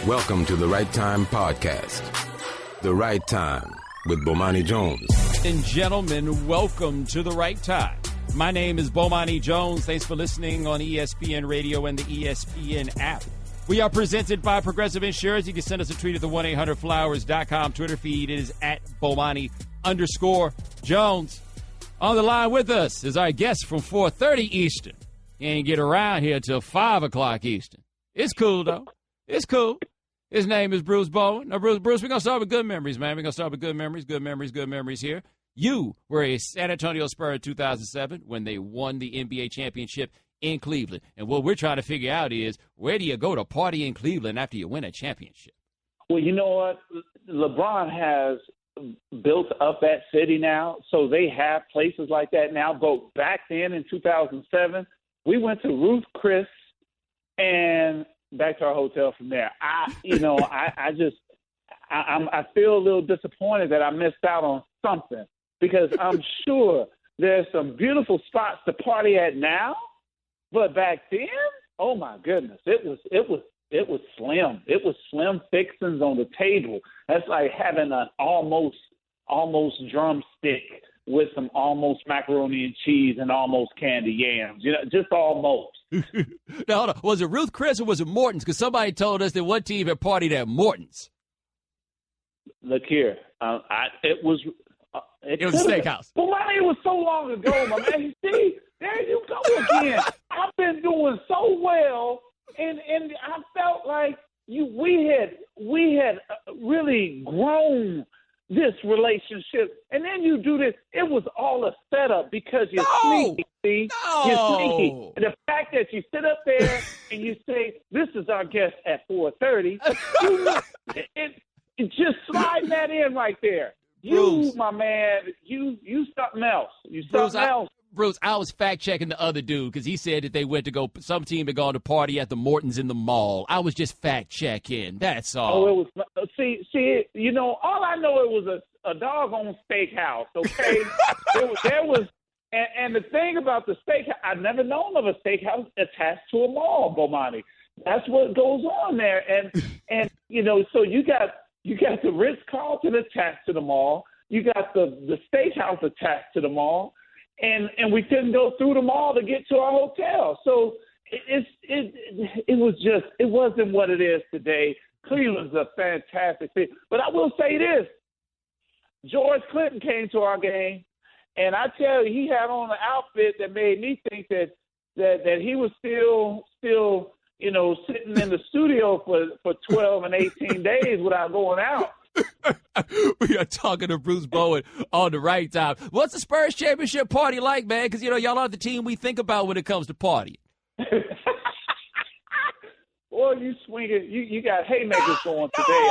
Welcome to the Right Time Podcast. The Right Time with Bomani Jones. And gentlemen, welcome to The Right Time. My name is Bomani Jones. Thanks for listening on ESPN Radio and the ESPN app. We are presented by Progressive Insurance. You can send us a tweet at the 1-800-Flowers.com Twitter feed. It is at Bomani_Jones. On the line with us is our guest from 4:30 Eastern. He ain't get around here till 5 o'clock Eastern. It's cool, though. It's cool. His name is Bruce Bowen. Now, Bruce, we're going to start with good memories, man. We're going to start with good memories here. You were a San Antonio Spur in 2007 when they won the NBA championship in Cleveland. And what we're trying to figure out is, where do you go to party in Cleveland after you win a championship? Well, you know what? LeBron has built up that city now, so they have places like that now. But back then in 2007, we went to Ruth Chris and back to our hotel from there. I feel a little disappointed that I missed out on something, because I'm sure there's some beautiful spots to party at now, but back then, oh my goodness, it was slim. It was slim fixings on the table. That's like having an almost drumstick with some almost macaroni and cheese and almost candy yams. You know, just almost. Now, hold on. Was it Ruth Chris or was it Morton's? Because somebody told us that one team had partied at Morton's. Look here. It was a steakhouse. Well, it was so long ago, my man. You see, there you go again. I've been doing so well, and I felt like we had really grown this relationship, and then you do this. It was all a setup because you're sneaky. See, you're sneaky. The fact that you sit up there and you say, "This is our guest at 4:30," it just slide that in right there. Bruce. You, my man, you something else. You something else. Bruce, I was fact-checking the other dude because he said that they went to go – some team had gone to party at the Mortons in the mall. I was just fact-checking. That's all. Oh, it was – see, you know, all I know, it was a doggone steakhouse, okay? there was – and the thing about the steakhouse, I've never known of a steakhouse attached to a mall, Bomani. That's what goes on there. And you know, so you got the Ritz-Carlton attached to the mall. You got the steakhouse attached to the mall. And we couldn't go through the mall to get to our hotel. So it wasn't what it is today. Cleveland's a fantastic city. But I will say this. George Clinton came to our game, and I tell you, he had on an outfit that made me think that he was still you know, sitting in the studio for 12 and 18 days without going out. We are talking to Bruce Bowen on The Right Time. What's the Spurs championship party like, man? Because, you know, y'all are the team we think about when it comes to party. Well, you swing it. You got haymakers going today,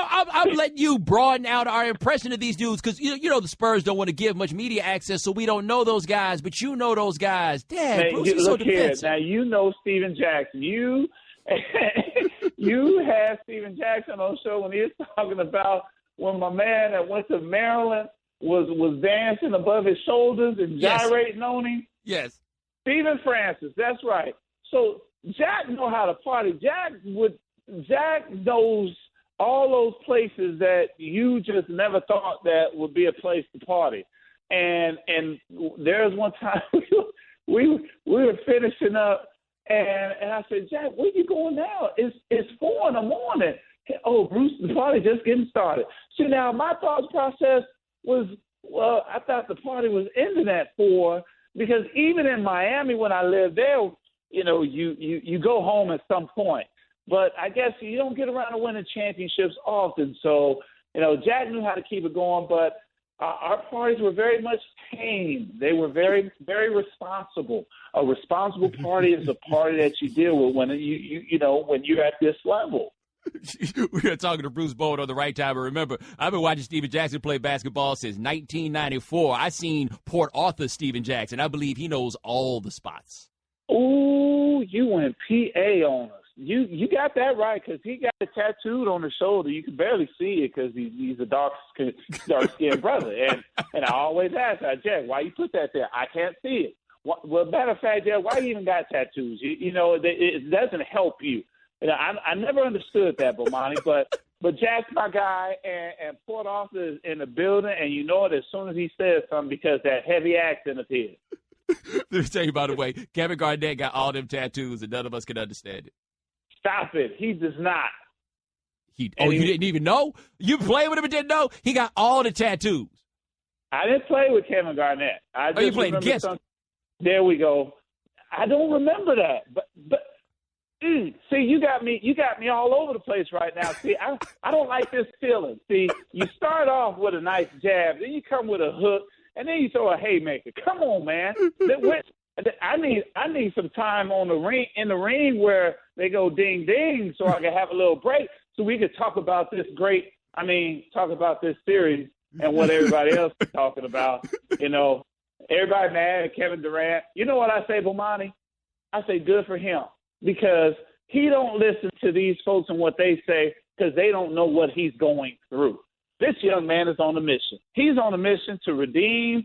I'm letting you broaden out our impression of these dudes because, you know, the Spurs don't want to give much media access, so we don't know those guys, but you know those guys. Damn, Bruce is so defensive. Now, you know Steven Jackson. You had Steven Jackson on the show when he was talking about when my man that went to Maryland was dancing above his shoulders and gyrating on him. Yes. Stephen Francis, that's right. So Jack know how to party. Jack knows all those places that you just never thought that would be a place to party. And there's one time we were finishing up. And I said, Jack, where you going now? It's 4 in the morning. Oh, Bruce, the party just getting started. See, now my thought process was, well, I thought the party was ending at 4 because even in Miami when I lived there, you know, you go home at some point. But I guess you don't get around to winning championships often. So, you know, Jack knew how to keep it going, but our parties were very much tame. They were very, very responsible. A responsible party is a party that you deal with when when you're at this level. We are talking to Bruce Bowen on The Right Time. But remember, I've been watching Steven Jackson play basketball since 1994. I seen Port Arthur Steven Jackson. I believe he knows all the spots. Ooh, you went PA on us. You got that right because he got it tattooed on the shoulder. You can barely see it because he's a dark-skinned brother. And I always ask, Jack, why you put that there? I can't see it. Well, matter of fact, Jack, why you even got tattoos? You know, it doesn't help you. I never understood that, Bomani, but Jack's my guy, and Port Arthur is in the building, and you know it as soon as he says something because that heavy accent of his. Let me tell you, by the way, Kevin Garnett got all them tattoos, and none of us can understand it. Stop it. He does not. You didn't even know? You played with him and didn't know? He got all the tattoos. I didn't play with Kevin Garnett. You played against him. There we go. I don't remember that, but see, you got me all over the place right now. See, I don't like this feeling. See, you start off with a nice jab, then you come with a hook, and then you throw a haymaker. Come on, man. I need some time in the ring where they go ding ding, so I can have a little break, so we could talk about this series and what everybody else is talking about. Everybody mad at Kevin Durant. You know what I say, Bomani? I say good for him, because he don't listen to these folks and what they say, because they don't know what he's going through. This young man is on a mission. He's on a mission to redeem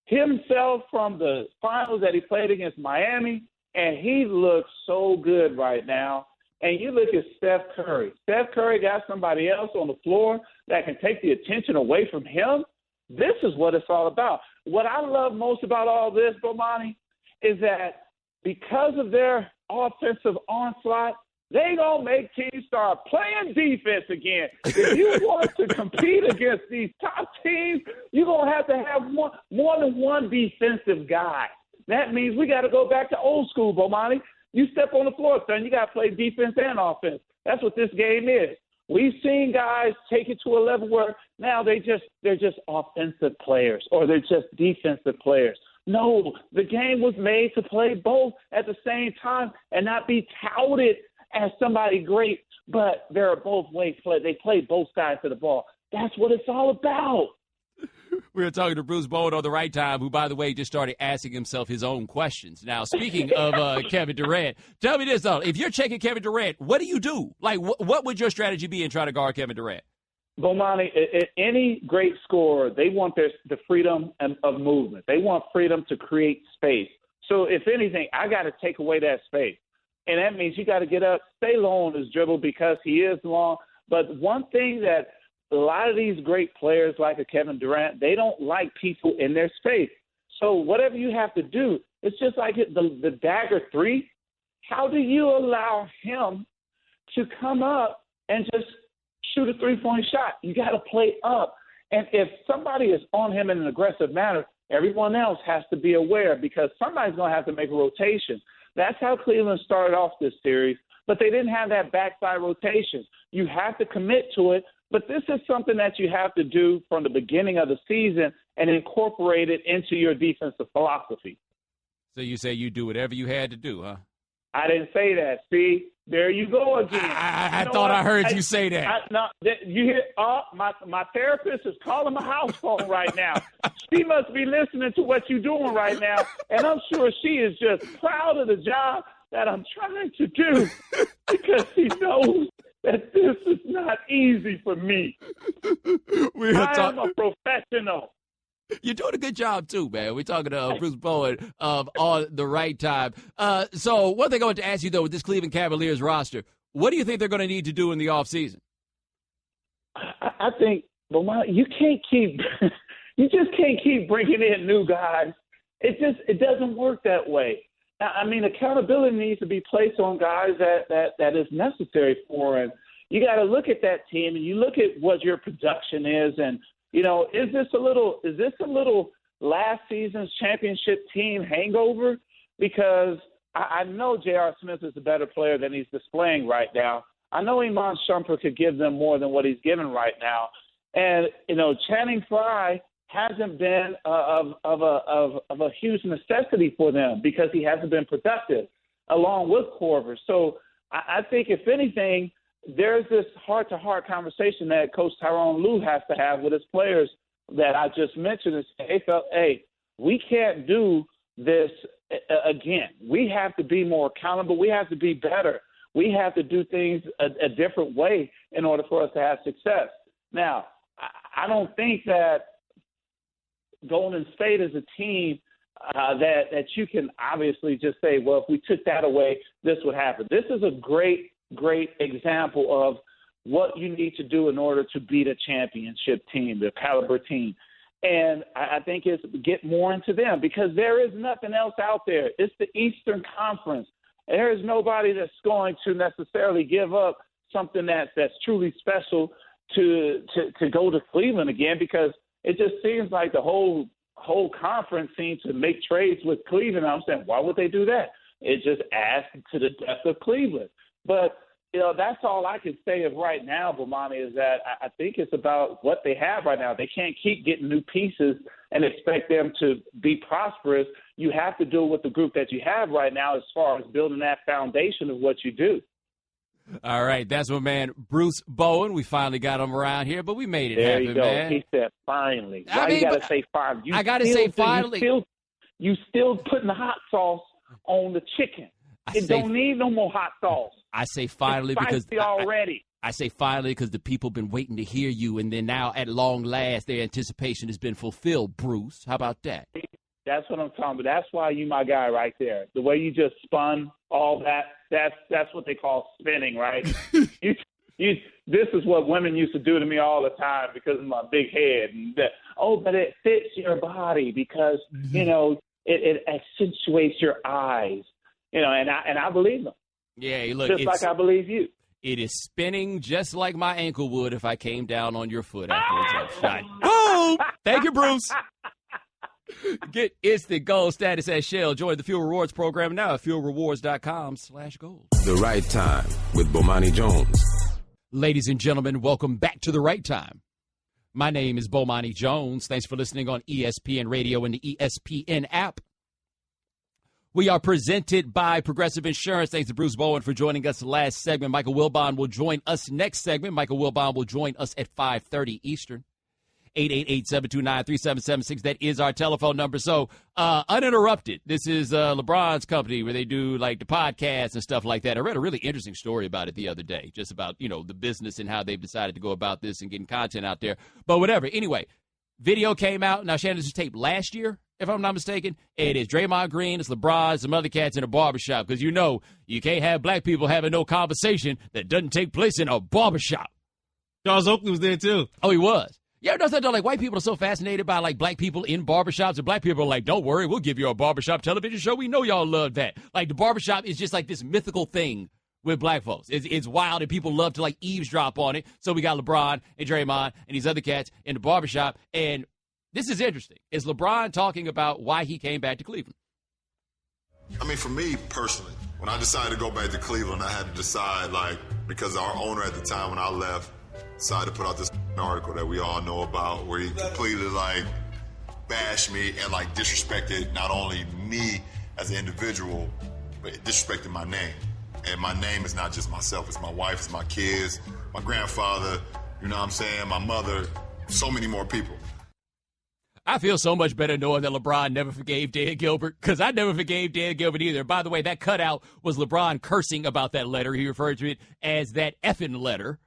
himself from the finals that he played against Miami, and he looks so good right now. And you look at Steph Curry. Steph Curry got somebody else on the floor that can take the attention away from him. This is what it's all about. What I love most about all this, Bomani, is that because of their offensive onslaught, they gonna make teams start playing defense again. If you want to compete against these top teams, you're gonna have to have more than one defensive guy. That means we got to go back to old school, Bomani. You step on the floor, son, you got to play defense and offense. That's what this game is. We've seen guys take it to a level where now they're just offensive players, or they're just defensive players. No, the game was made to play both at the same time and not be touted as somebody great, but they're both ways play. They play both sides of the ball. That's what it's all about. We were talking to Bruce Bowen on the right time, who, by the way, just started asking himself his own questions. Now, speaking of Kevin Durant, tell me this, though. If you're checking Kevin Durant, what do you do? Like, what would your strategy be in trying to guard Kevin Durant? Bomani, any great scorer, they want the freedom of movement. They want freedom to create space. So, if anything, I got to take away that space. And that means you got to get up, stay low on his dribble because he is long. But one thing that a lot of these great players like a Kevin Durant, they don't like people in their space. So whatever you have to do, it's just like the dagger three. How do you allow him to come up and just shoot a three-point shot? You got to play up. And if somebody is on him in an aggressive manner, everyone else has to be aware, because somebody's going to have to make a rotation. That's how Cleveland started off this series, but they didn't have that backside rotation. You have to commit to it. But this is something that you have to do from the beginning of the season and incorporate it into your defensive philosophy. So you say you do whatever you had to do, huh? I didn't say that. See, there you go again. I thought I heard you say that. You hear? My therapist is calling my house phone right now. She must be listening to what you're doing right now, and I'm sure she is just proud of the job that I'm trying to do, because she knows that this is not easy for me. I am a professional. You're doing a good job, too, man. We're talking to Bruce Bowen on the right time. So one thing I want to ask you, though, with this Cleveland Cavaliers roster, what do you think they're going to need to do in the offseason? I think, you just can't keep bringing in new guys. It doesn't work that way. I mean, accountability needs to be placed on guys that is necessary for, and you got to look at that team and you look at what your production is, and is this a little last season's championship team hangover? Because I know J.R. Smith is a better player than he's displaying right now. I know Iman Shumpert could give them more than what he's given right now, and Channing Frye hasn't been of a huge necessity for them because he hasn't been productive, along with Korver. So I think, if anything, there's this heart-to-heart conversation that Coach Tyronn Lue has to have with his players that I just mentioned, and say, hey, we can't do this again. We have to be more accountable. We have to be better. We have to do things a different way in order for us to have success. Now, I don't think that Golden State is a team that you can obviously just say, well, if we took that away, this would happen. This is a great great example of what you need to do in order to beat a championship team, the caliber team. And I think it's get more into them because there is nothing else out there. It's the Eastern Conference. There is nobody that's going to necessarily give up something that's truly special to go to Cleveland again, because it just seems like the whole conference seems to make trades with Cleveland. I'm saying, why would they do that? It just adds to the depth of Cleveland. But that's all I can say of right now, Bomani, is that I think it's about what they have right now. They can't keep getting new pieces and expect them to be prosperous. You have to do it with the group that you have right now as far as building that foundation of what you do. All right, that's my man Bruce Bowen. We finally got him around here, but we made it happen, you go. man. He said finally. Why you got to say finally? I got to say finally. You still putting the hot sauce on the chicken. It don't need no more hot sauce. I say finally because already. I say finally because the people been waiting to hear you, and then now at long last their anticipation has been fulfilled. Bruce, how about that? That's what I'm talking about. That's why you my guy right there. The way you just spun all that, that's what they call spinning, right? This is what women used to do to me all the time because of my big head. And but it fits your body because, it accentuates your eyes. And I believe them. Yeah, look, just like I believe you. It is spinning just like my ankle would if I came down on your foot after a jump shot. Boom! Thank you, Bruce. Get instant gold status at Shell. Join the Fuel Rewards program now at fuelrewards.com/gold. The Right Time with Bomani Jones. Ladies and gentlemen, welcome back to The Right Time. My name is Bomani Jones. Thanks for listening on ESPN Radio and the ESPN app. We are presented by Progressive Insurance. Thanks to Bruce Bowen for joining us last segment. Michael Wilbon will join us next segment. Michael Wilbon will join us at 5:30 Eastern. 888-729-3776. That is our telephone number. So, uninterrupted. This is LeBron's company where they do like the podcasts and stuff like that. I read a really interesting story about it the other day, just about, the business and how they've decided to go about this and getting content out there. But whatever. Anyway, video came out. Now, Shannon, this was taped last year, if I'm not mistaken. It is Draymond Green, it's LeBron, some other cats in a barbershop. Because you can't have black people having no conversation that doesn't take place in a barbershop. Charles Oakley was there, too. Oh, he was. Yeah, notice that, like, white people are so fascinated by, like, black people in barbershops, and black people are like, don't worry, we'll give you a barbershop television show. We know y'all love that. Like, the barbershop is just, like, this mythical thing with black folks. It's wild, and people love to, like, eavesdrop on it. So we got LeBron and Draymond and these other cats in the barbershop, and this is interesting. Is LeBron talking about why he came back to Cleveland? I mean, for me personally, when I decided to go back to Cleveland, I had to decide, because our owner at the time when I left decided to put out this article that we all know about where he completely, bashed me and, disrespected not only me as an individual, but disrespected my name. And my name is not just myself. It's my wife, it's my kids, my grandfather, my mother, so many more people. I feel so much better knowing that LeBron never forgave Dan Gilbert, because I never forgave Dan Gilbert either. By the way, that cutout was LeBron cursing about that letter. He referred to it as that effing letter.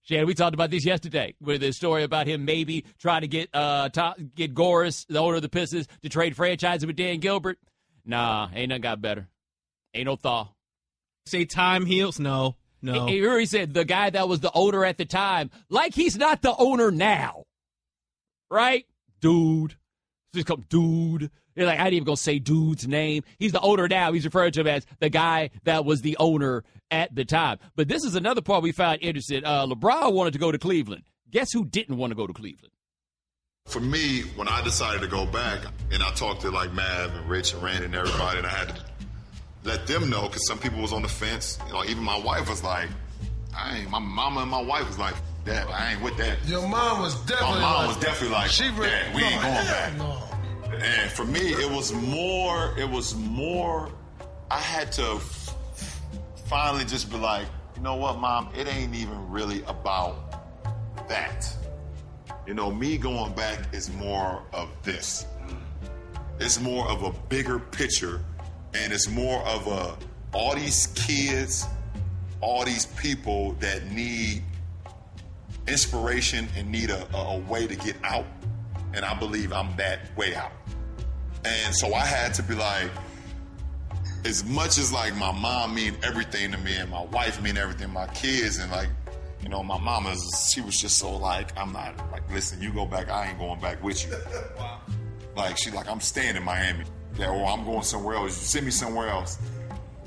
Shannon, we talked about this yesterday with the story about him maybe trying to get Goris, the owner of the Pistons, to trade franchises with Dan Gilbert. Nah, ain't nothing got better. Ain't no thaw. Say time heals? No. He said the guy that was the owner at the time, like he's not the owner now. Right? Dude. Just call him dude. They're like, I ain't even going to say dude's name. He's the owner now. He's referred to him as the guy that was the owner at the time. But this is another part we found interesting. LeBron wanted to go to Cleveland. Guess who didn't want to go to Cleveland? For me, when I decided to go back, and I talked to Mav and Rich and Randy and everybody, and I had to let them know, because some people was on the fence. Even my wife was like, my mama and my wife was like, Dad, I ain't with that. Your mom was definitely like, Dad, we ain't going back. No. And for me, it was more, I had to finally just be like, you know what, Mom, it ain't even really about that. Me going back is more of this. It's more of a bigger picture, and it's more of all these kids, all these people that need inspiration and need a way to get out. And I believe I'm that way out. And so I had to be like, as much as like my mom mean everything to me and my wife mean everything to my kids, and like, you know, my mama, she was just so like, I'm not, like, listen, you go back, I ain't going back with you. Wow. Like, she like, I'm staying in Miami. Yeah, or I'm going somewhere else. You send me somewhere else.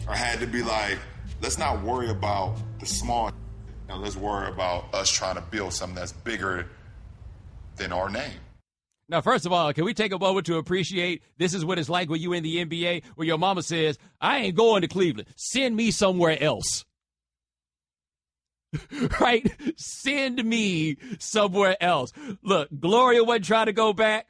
I had to be like, let's not worry about the small, let's worry about us trying to build something that's bigger than our name. Now, first of all, can we take a moment to appreciate this is what it's like when you in the NBA, where your mama says, I ain't going to Cleveland. Send me somewhere else. Right? Send me somewhere else. Look, Gloria wasn't trying to go back.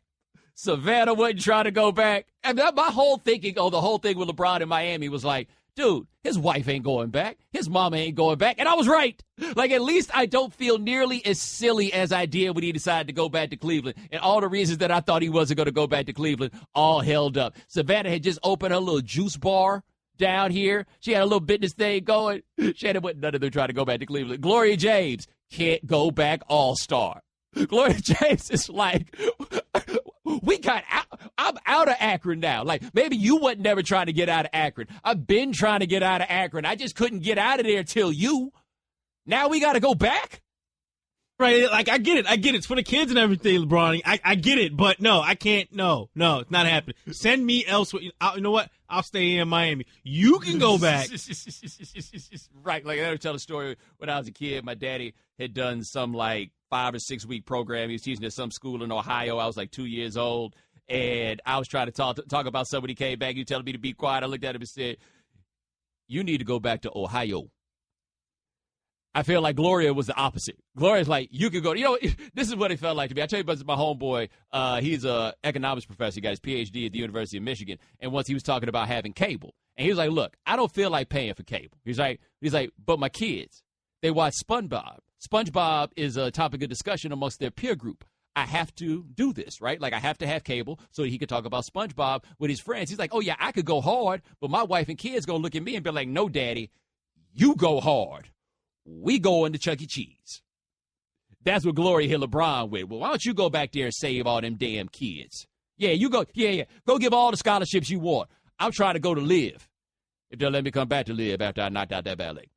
Savannah wasn't trying to go back. And my whole thinking on the whole thing with LeBron in Miami was like, dude, his wife ain't going back. His mama ain't going back. And I was right. Like, at least I don't feel nearly as silly as I did when he decided to go back to Cleveland. And all the reasons that I thought he wasn't going to go back to Cleveland all held up. Savannah had just opened her little juice bar down here. She had a little business thing going. Shannon wouldn't none of them try to go back to Cleveland. Gloria James can't go back all-star. Gloria James is like, we got out. I'm out of Akron now. Like, maybe you wasn't never trying to get out of Akron. I've been trying to get out of Akron. I just couldn't get out of there till you. Now we got to go back? Right, like, I get it. It's for the kids and everything, LeBron. I get it, but no, I can't. No, it's not happening. Send me elsewhere. You know what? I'll stay in Miami. You can go back. Right, like, I never tell a story. When I was a kid, my daddy had done some, like, 5 or 6 week program. He was teaching at some school in Ohio. I was like 2 years old, and I was trying to talk about somebody came back. You telling me to be quiet. I looked at him and said, you need to go back to Ohio. I feel like Gloria was the opposite. Gloria's like, you could go. You know, this is what it felt like to me. I tell you about my homeboy. He's an economics professor. He got his PhD at the University of Michigan. And once he was talking about having cable. And he was like, look, I don't feel like paying for cable. He's like, but my kids, they watch SpongeBob. SpongeBob is a topic of discussion amongst their peer group. I have to do this, right? Like, I have to have cable so that he could talk about SpongeBob with his friends. He's like, oh, yeah, I could go hard, but my wife and kids going to look at me and be like, no, Daddy, you go hard. We going to Chuck E. Cheese. That's what Gloria hit LeBron with. Well, why don't you go back there and save all them damn kids? Yeah, you go. Yeah. Go give all the scholarships you want. I'm trying to go to live. If they'll let me come back to live after I knocked out that ballet.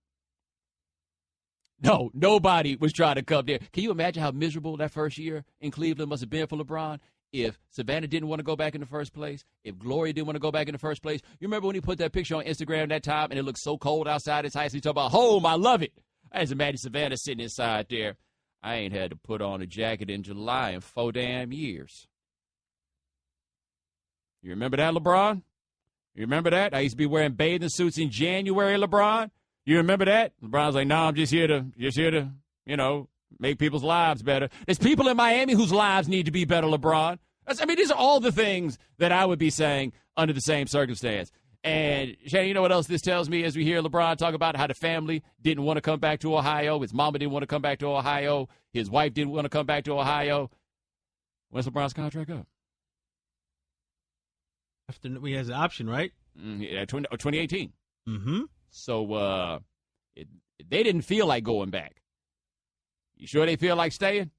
No, nobody was trying to come there. Can you imagine how miserable that first year in Cleveland must have been for LeBron? If Savannah didn't want to go back in the first place, if Gloria didn't want to go back in the first place. You remember when he put that picture on Instagram that time and it looked so cold outside his house? He talked about home, I love it. I just imagine Savannah sitting inside there. I ain't had to put on a jacket in July in 4 damn years. You remember that, LeBron? You remember that? I used to be wearing bathing suits in January, LeBron. You remember that? LeBron's like, no, I'm just here to, you know, make people's lives better. There's people in Miami whose lives need to be better, LeBron. These are all the things that I would be saying under the same circumstance. And, Shannon, you know what else this tells me as we hear LeBron talk about how the family didn't want to come back to Ohio. His mama didn't want to come back to Ohio. His wife didn't want to come back to Ohio. When's LeBron's contract up? After he has an option, right? 2018. Mm-hmm. So they didn't feel like going back. You sure they feel like staying?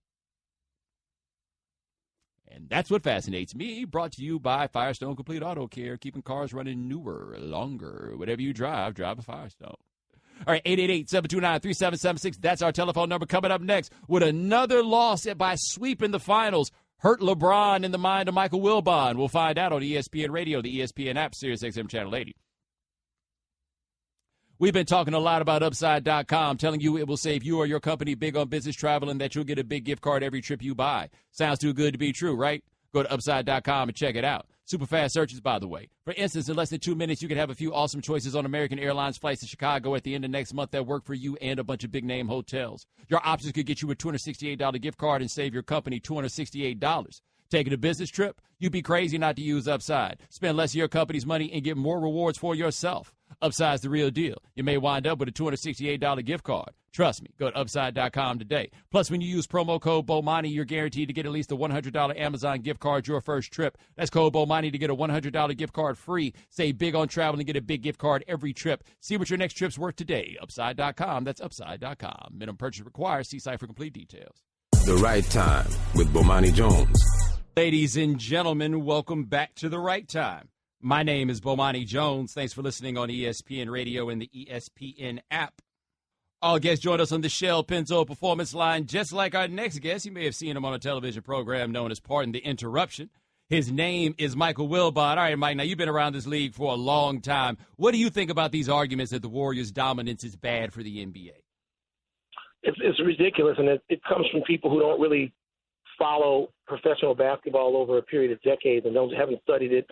And that's what fascinates me. Brought to you by Firestone Complete Auto Care, keeping cars running newer, longer. Whatever you drive a Firestone. All right, 888-729-3776. That's our telephone number. Coming up next, with another loss by sweep in the finals, hurt LeBron in the mind of Michael Wilbon. We'll find out on ESPN Radio, the ESPN app, SiriusXM Channel 80. We've been talking a lot about Upside.com, telling you it will save you or your company big on business travel and that you'll get a big gift card every trip you buy. Sounds too good to be true, right? Go to Upside.com and check it out. Super fast searches, by the way. For instance, in less than 2 minutes, you can have a few awesome choices on American Airlines flights to Chicago at the end of next month that work for you and a bunch of big-name hotels. Your options could get you a $268 gift card and save your company $268. Taking a business trip? You'd be crazy not to use Upside. Spend less of your company's money and get more rewards for yourself. Upside's the real deal. You may wind up with a $268 gift card. Trust me, go to Upside.com today. Plus, when you use promo code Bomani, you're guaranteed to get at least a $100 Amazon gift card your first trip. That's code Bomani to get a $100 gift card free. Save big on travel and get a big gift card every trip. See what your next trip's worth today. Upside.com. That's Upside.com. Minimum purchase required. See site for complete details. The Right Time with Bomani Jones. Ladies and gentlemen, welcome back to The Right Time. My name is Bomani Jones. Thanks for listening on ESPN Radio and the ESPN app. All guests join us on the Shell Pinto Performance Line. Just like our next guest, you may have seen him on a television program known as Pardon the Interruption. His name is Michael Wilbon. All right, Mike, now you've been around this league for a long time. What do you think about these arguments that the Warriors' dominance is bad for the NBA? It's ridiculous, and it comes from people who don't really follow professional basketball over a period of decades and haven't studied it,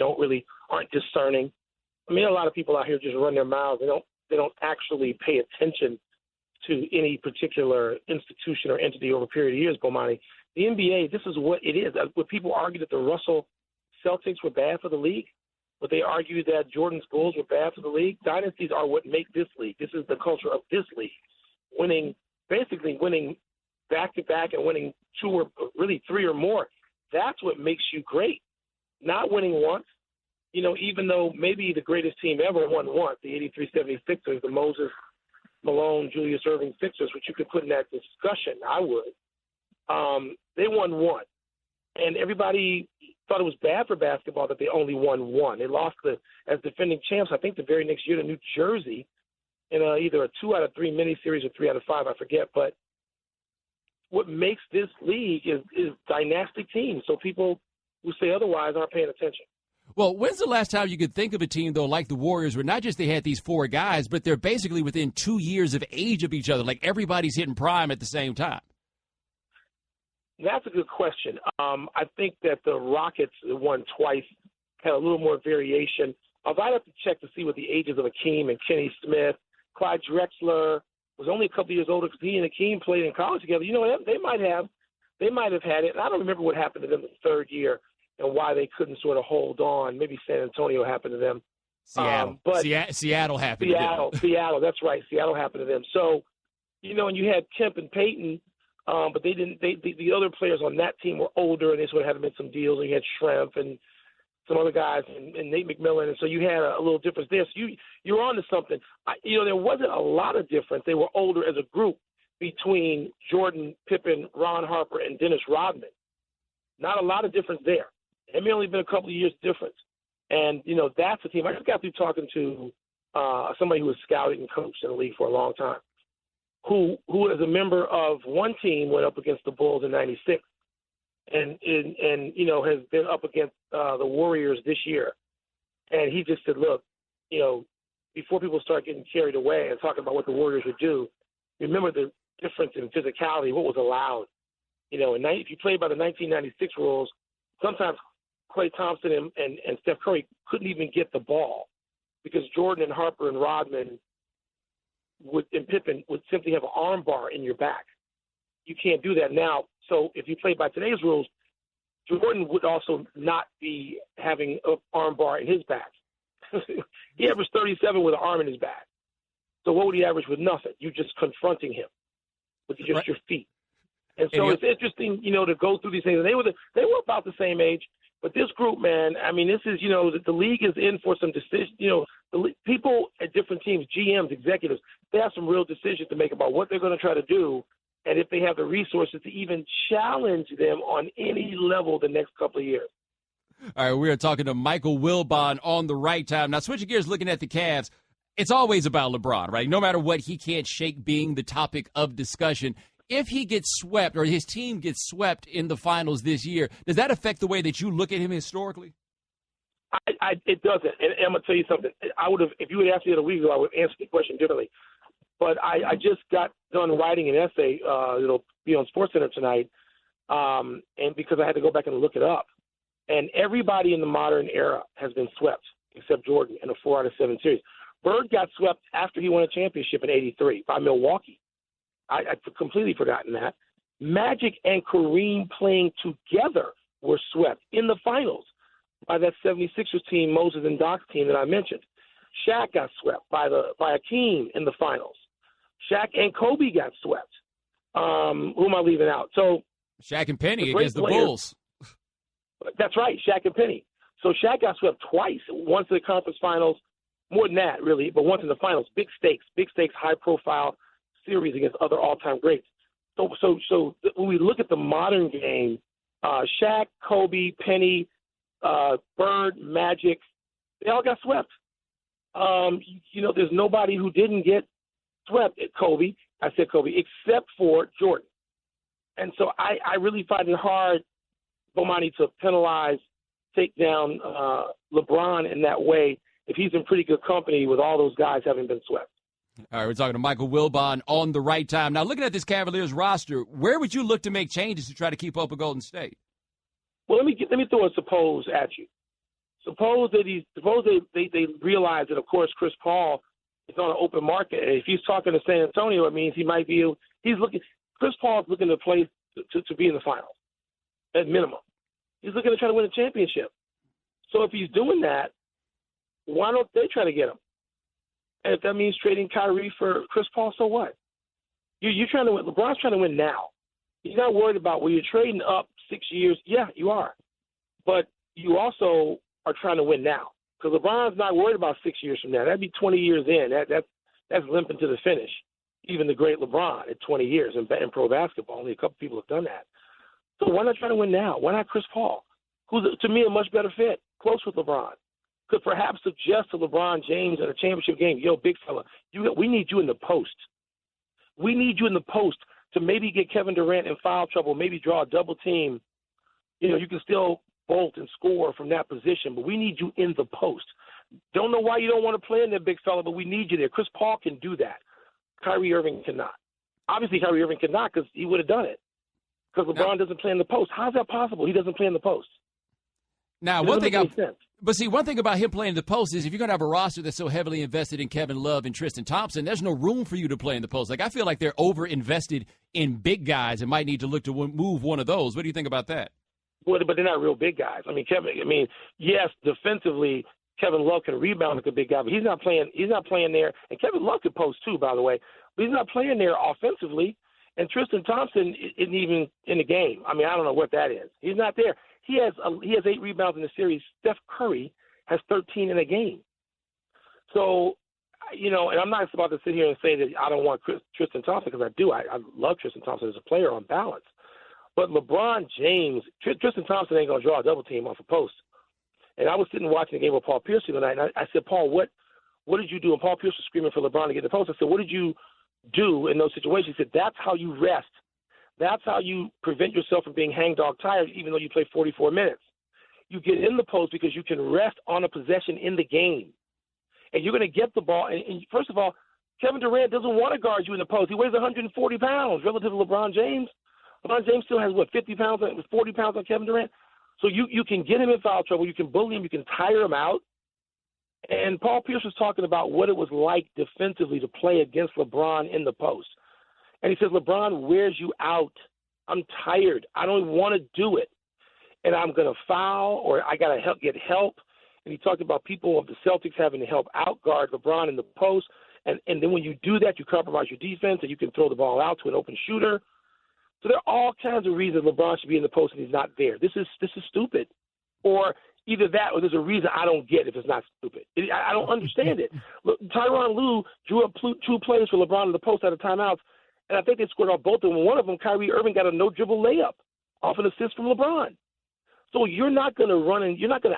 aren't discerning. I mean, a lot of people out here just run their mouths. They don't actually pay attention to any particular institution or entity over a period of years, Bomani. The NBA, this is what it is. When people argue that the Russell Celtics were bad for the league, but they argue that Jordan's Bulls were bad for the league, dynasties are what make this league. This is the culture of this league. Winning back-to-back and winning 2 or really 3 or more, that's what makes you great. Not winning once. You know, even though maybe the greatest team ever won once, the 83-76ers, the Moses, Malone, Julius Erving Sixers, which you could put in that discussion, I would. They won one. And everybody thought it was bad for basketball that they only won one. They lost as defending champs, I think the very next year to New Jersey in either a 2 out of 3 miniseries or 3 out of 5, I forget. But what makes this league is dynastic teams. So people who say otherwise aren't paying attention. Well, when's the last time you could think of a team, though, like the Warriors, where not just they had these 4 guys, but they're basically within 2 years of age of each other, like everybody's hitting prime at the same time? That's a good question. I think that the Rockets won twice, had a little more variation. I'd have to check to see what the ages of Akeem and Kenny Smith. Clyde Drexler was only a couple years older because he and Akeem played in college together. You know, they might have had it. And I don't remember what happened to them the 3rd year and why they couldn't sort of hold on. Maybe San Antonio happened to them. Seattle. Seattle happened to them. Seattle, that's right. Seattle happened to them. So, you know, and you had Kemp and Payton, but they didn't. The other players on that team were older, and they sort of had to make some deals. And you had Schrempf and some other guys, and Nate McMillan, and so you had a little difference there. So you're on to something. There wasn't a lot of difference. They were older as a group between Jordan, Pippen, Ron Harper, and Dennis Rodman. Not a lot of difference there. It may only been a couple of years difference. And, you know, that's a team. I just got through talking to somebody who was scouted and coached in the league for a long time, who as a member of one team went up against the Bulls in '96 and you know, has been up against the Warriors this year. And he just said, look, you know, before people start getting carried away and talking about what the Warriors would do, remember the difference in physicality, what was allowed. You know, if you played by the 1996 rules, sometimes Klay Thompson and Steph Curry couldn't even get the ball because Jordan and Harper and Rodman and Pippen would simply have an arm bar in your back. You can't do that now. So if you play by today's rules, Jordan would also not be having an arm bar in his back. He averaged 37 with an arm in his back. So what would he average with nothing? You just confronting him with just your feet. And so it's interesting, you know, to go through these things. And they were about the same age. But this group, man, I mean, this is, you know, the league is in for some decisions. You know, people at different teams, GMs, executives, they have some real decisions to make about what they're going to try to do and if they have the resources to even challenge them on any level the next couple of years. All right, we are talking to Michael Wilbon on the right time. Now, switching gears, looking at the Cavs, it's always about LeBron, right? No matter what, he can't shake being the topic of discussion. If he gets swept or his team gets swept in the finals this year, does that affect the way that you look at him historically? It doesn't. And I'm going to tell you something. I would have, if you would ask me a week ago, I would answer the question differently. But I just got done writing an essay. It'll be on SportsCenter tonight. And because I had to go back and look it up. And everybody in the modern era has been swept except Jordan in a 4 out of 7 series. Bird got swept after he won a championship in '83 by Milwaukee. I'd completely forgotten that. Magic and Kareem playing together were swept in the finals by that 76ers team, Moses and Doc's team that I mentioned. Shaq got swept by Akeem in the finals. Shaq and Kobe got swept. Who am I leaving out? So Shaq and Penny against the Bulls. That's right, Shaq and Penny. So Shaq got swept twice, once in the conference finals, more than that, really, but once in the finals. Big stakes, high-profile series against other all-time greats. So when we look at the modern game, Shaq, Kobe, Penny, Bird, Magic, They all got swept. There's nobody who didn't get swept at Kobe. I said Kobe, except for Jordan. And so I really find it hard, Bomani, to penalize, take down LeBron in that way if he's in pretty good company with all those guys having been swept. All right, we're talking to Michael Wilbon on the right time. Now, looking at this Cavaliers roster, where would you look to make changes to try to keep up with Golden State? Well, let me throw a suppose at you. Suppose they realize that, of course, Chris Paul is on an open market. And if he's talking to San Antonio, it means he might be. Chris Paul is looking to play to be in the finals at minimum. He's looking to try to win a championship. So if he's doing that, why don't they try to get him? And if that means trading Kyrie for Chris Paul, so what? You're trying to win. LeBron's trying to win now. He's not worried about you're trading up 6 years. Yeah, you are. But you also are trying to win now. Because LeBron's not worried about 6 years from now. That'd be 20 years in. That's limping to the finish. Even the great LeBron at 20 years in pro basketball. Only a couple people have done that. So why not try to win now? Why not Chris Paul, who's, to me, a much better fit, close with LeBron? Could perhaps suggest to LeBron James in a championship game, yo, big fella, we need you in the post. We need you in the post to maybe get Kevin Durant in foul trouble, maybe draw a double team. You can still bolt and score from that position, but we need you in the post. Don't know why you don't want to play in there, big fella, but we need you there. Chris Paul can do that. Kyrie Irving cannot. Obviously, Kyrie Irving cannot because he would have done it. Because LeBron doesn't play in the post. How's that possible? He doesn't play in the post. Now, one thing about him playing in the post is if you're going to have a roster that's so heavily invested in Kevin Love and Tristan Thompson, there's no room for you to play in the post. Like, I feel like they're over-invested in big guys and might need to look to move one of those. What do you think about that? Well, but they're not real big guys. Yes, defensively, Kevin Love can rebound like a big guy, but he's not playing there. And Kevin Love could post too, by the way, but he's not playing there offensively. And Tristan Thompson isn't even in the game. I don't know what that is. He's not there. He has 8 rebounds in the series. Steph Curry has 13 in a game. So, and I'm not about to sit here and say that I don't want Tristan Thompson because I do. I love Tristan Thompson as a player on balance. But LeBron James, Tristan Thompson ain't going to draw a double team off a post. And I was sitting watching the game with Paul Pierce the other night, and I said, Paul, what did you do? And Paul Pierce was screaming for LeBron to get the post. I said, what did you do in those situations? He said, that's how you rest. That's how you prevent yourself from being hangdog tired, even though you play 44 minutes. You get in the post because you can rest on a possession in the game. And you're going to get the ball. And first of all, Kevin Durant doesn't want to guard you in the post. He weighs 140 pounds relative to LeBron James. LeBron James still has, 40 pounds on Kevin Durant? So you can get him in foul trouble. You can bully him. You can tire him out. And Paul Pierce was talking about what it was like defensively to play against LeBron in the post. And he says, LeBron wears you out. I'm tired. I don't want to do it. And I'm going to foul or I got to get help. And he talked about people of the Celtics having to help outguard LeBron in the post. And then when you do that, you compromise your defense and you can throw the ball out to an open shooter. So there are all kinds of reasons LeBron should be in the post and he's not there. This is stupid. Or either that or there's a reason I don't get if it's not stupid. I don't understand it. Look, Tyronn Lue drew up 2 plays for LeBron in the post out of timeouts, and I think they scored off both of them. One of them, Kyrie Irving got a no-dribble layup off an assist from LeBron. So you're not going to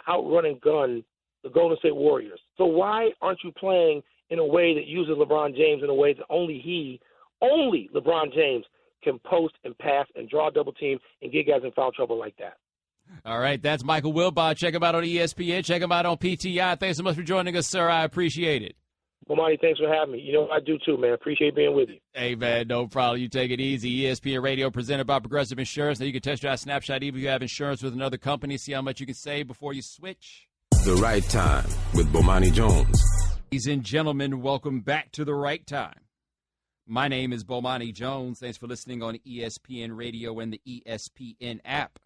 outrun and gun the Golden State Warriors. So why aren't you playing in a way that uses LeBron James in a way that only LeBron James can post and pass and draw a double team and get guys in foul trouble like that? All right, that's Michael Wilbon. Check him out on ESPN. Check him out on PTI. Thanks so much for joining us, sir. I appreciate it. Well, Monty, thanks for having me. I do too, man. Appreciate being with you. Hey, man, no problem. You take it easy. ESPN Radio presented by Progressive Insurance. Now you can test drive Snapshot even if you have insurance with another company. See how much you can save before you switch. The Right Time with Bomani Jones. Ladies and gentlemen, welcome back to The Right Time. My name is Bomani Jones. Thanks for listening on ESPN Radio and the ESPN app.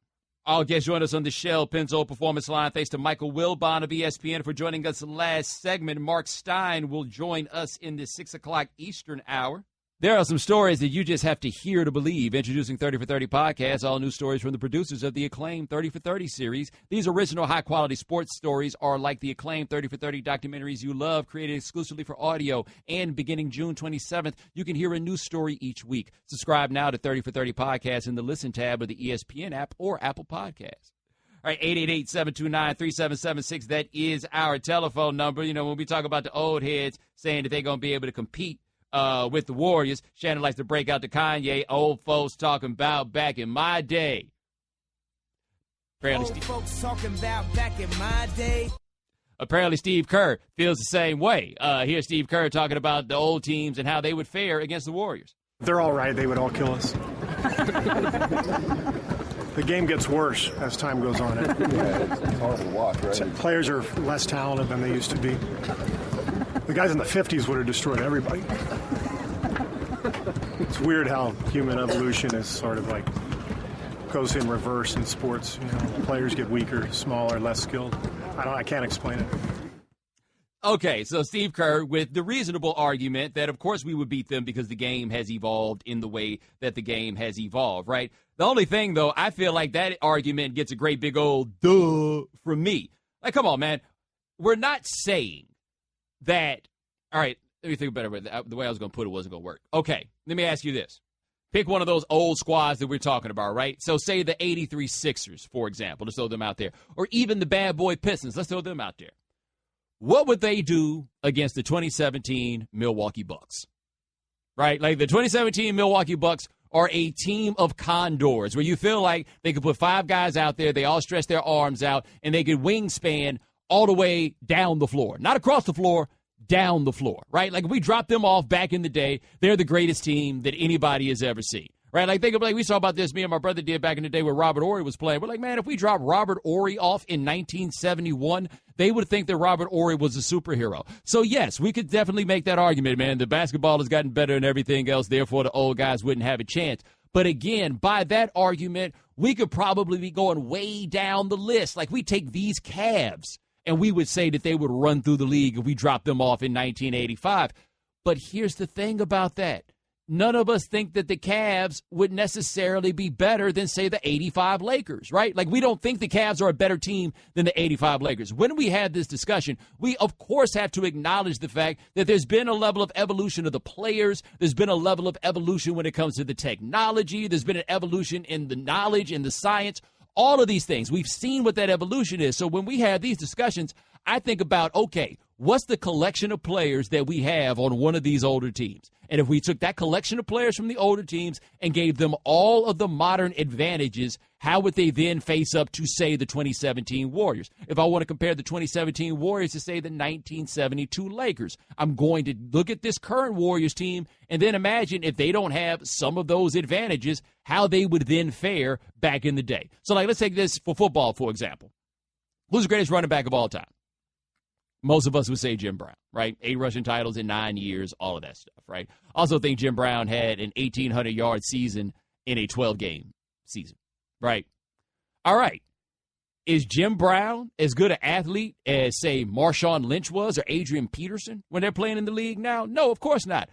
All guests join us on the Shell Pennzoil Performance Line. Thanks to Michael Wilbon of ESPN for joining us last segment. Mark Stein will join us in the 6 o'clock Eastern hour. There are some stories that you just have to hear to believe. Introducing 30 for 30 podcast, all new stories from the producers of the acclaimed 30 for 30 series. These original high-quality sports stories are like the acclaimed 30 for 30 documentaries you love, created exclusively for audio. And beginning June 27th, you can hear a new story each week. Subscribe now to 30 for 30 podcast in the Listen tab of the ESPN app or Apple Podcasts. All right, 888-729-3776. That is our telephone number. You know, when we talk about the old heads saying that they're going to be able to compete with the Warriors, Shannon likes to break out the Kanye, old folks talking about back in my day. Apparently, folks talking about back in my day. Apparently, Steve Kerr feels the same way. Here's Steve Kerr talking about the old teams and how they would fare against the Warriors. They're all right. They would all kill us. The game gets worse as time goes on. It's hard to watch, right? Players are less talented than they used to be. The guys in the 50s would have destroyed everybody. It's weird how human evolution is sort of like goes in reverse in sports. You know, players get weaker, smaller, less skilled. I can't explain it. Okay, so Steve Kerr with the reasonable argument that, of course, we would beat them because the game has evolved in the way that the game has evolved, right? The only thing, though, I feel like that argument gets a great big old duh from me. Like, come on, man. We're not saying that, all right, let me think better. The way I was going to put it wasn't going to work. Okay, let me ask you this. Pick one of those old squads that we're talking about, right? So say the 83 Sixers, for example. Let's throw them out there. Or even the bad boy Pistons. Let's throw them out there. What would they do against the 2017 Milwaukee Bucks? Right? Like the 2017 Milwaukee Bucks are a team of condors where you feel like they could put 5 guys out there, they all stretch their arms out, and they could wingspan all the way down the floor. Not across the floor, down the floor, right? Like if we dropped them off back in the day, they're the greatest team that anybody has ever seen. Right, like think of like we saw about this. Me and my brother did back in the day where Robert Horry was playing. We're like, man, if we dropped Robert Horry off in 1971, they would think that Robert Horry was a superhero. So yes, we could definitely make that argument, man. The basketball has gotten better and everything else. Therefore, the old guys wouldn't have a chance. But again, by that argument, we could probably be going way down the list. Like we take these Cavs and we would say that they would run through the league if we dropped them off in 1985. But here's the thing about that. None of us think that the Cavs would necessarily be better than, say, the 85 Lakers, right? Like, we don't think the Cavs are a better team than the 85 Lakers. When we had this discussion, we, of course, have to acknowledge the fact that there's been a level of evolution of the players. There's been a level of evolution when it comes to the technology. There's been an evolution in the knowledge and the science. All of these things. We've seen what that evolution is. So when we have these discussions, I think about, okay, what's the collection of players that we have on one of these older teams? And if we took that collection of players from the older teams and gave them all of the modern advantages, how would they then face up to, say, the 2017 Warriors? If I want to compare the 2017 Warriors to, say, the 1972 Lakers, I'm going to look at this current Warriors team and then imagine if they don't have some of those advantages, how they would then fare back in the day. So, like, let's take this for football, for example. Who's the greatest running back of all time? Most of us would say Jim Brown, right? 8 rushing titles in 9 years, all of that stuff, right? Also think Jim Brown had an 1,800-yard season in a 12-game season, right? All right. Is Jim Brown as good an athlete as, say, Marshawn Lynch was or Adrian Peterson when they're playing in the league now? No, of course not.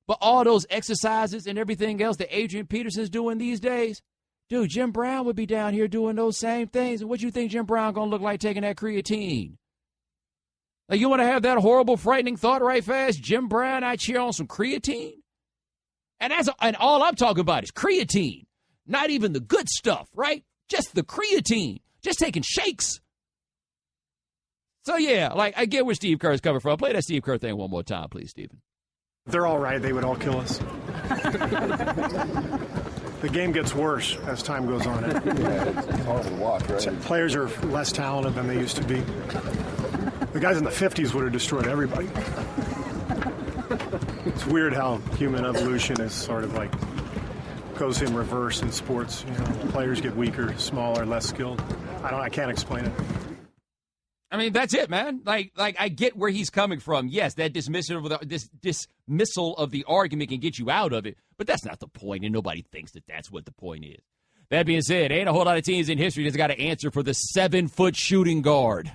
But all those exercises and everything else that Adrian Peterson's doing these days, dude, Jim Brown would be down here doing those same things. And what you think Jim Brown going to look like taking that creatine? Like, you want to have that horrible, frightening thought right fast? Jim Brown out here on some creatine? And all I'm talking about is creatine. Not even the good stuff, right? Just the creatine. Just taking shakes. So, yeah, like, I get where Steve Kerr is coming from. Play that Steve Kerr thing one more time, please, Stephen. They're all right. They would all kill us. The game gets worse as time goes on. It's hard to watch, right? Players are less talented than they used to be. The guys in the 50s would have destroyed everybody. It's weird how human evolution is sort of like goes in reverse in sports. You know, players get weaker, smaller, less skilled. I can't explain it. I mean, that's it, man. Like I get where he's coming from. Yes, that dismissal of the argument can get you out of it, but that's not the point, and nobody thinks that that's what the point is. That being said, ain't a whole lot of teams in history that's got to answer for the 7-foot shooting guard.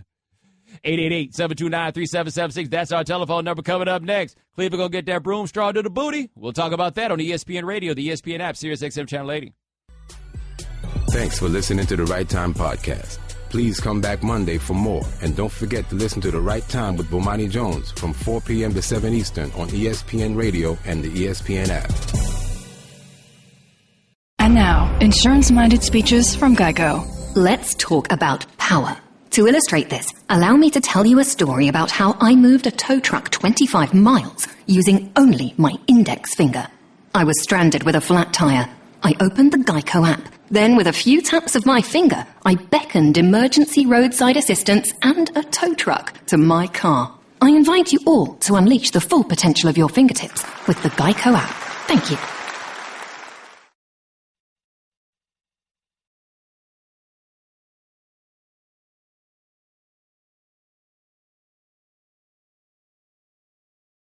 888-729-3776. That's our telephone number. Coming up next, Cleveland going to get that broom straw to the booty. We'll talk about that on ESPN Radio, the ESPN app, Sirius XM Channel 80. Thanks for listening to the Right Time Podcast. Please come back Monday for more. And don't forget to listen to The Right Time with Bomani Jones from 4 p.m. to 7 Eastern on ESPN Radio and the ESPN app. And now, insurance-minded speeches from Geico. Let's talk about power. To illustrate this, allow me to tell you a story about how I moved a tow truck 25 miles using only my index finger. I was stranded with a flat tire. I opened the Geico app. Then, with a few taps of my finger, I beckoned emergency roadside assistance and a tow truck to my car. I invite you all to unleash the full potential of your fingertips with the Geico app. Thank you.